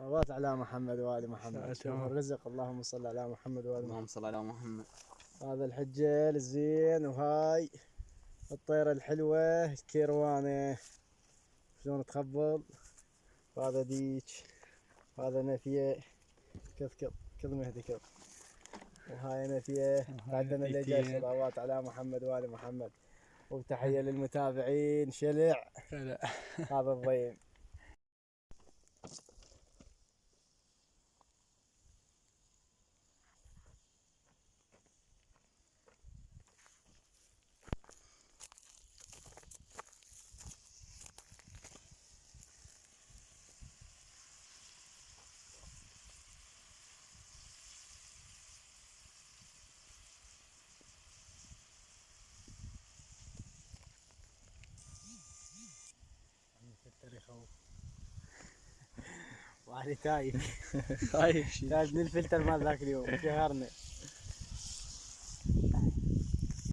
صلوات على محمد وآل محمد. شوف تمام. الرزق، اللهم صل على محمد وآل محمد. اللهم صل على محمد. هذا الحجيل الزين، وهاي الطيرة الحلوة الكيروانة شلون تخبل. وهذا ديك، وهذا نفيه كذ مهدي كذ، وهاي نفيه. عندنا اللي جاي صلوات على محمد وآل محمد. وتحية للمتابعين شلع. هذا الضيم. وعلي تايب. خايف شي. تايب من الفلتر مال ذاك اليوم قهرنا.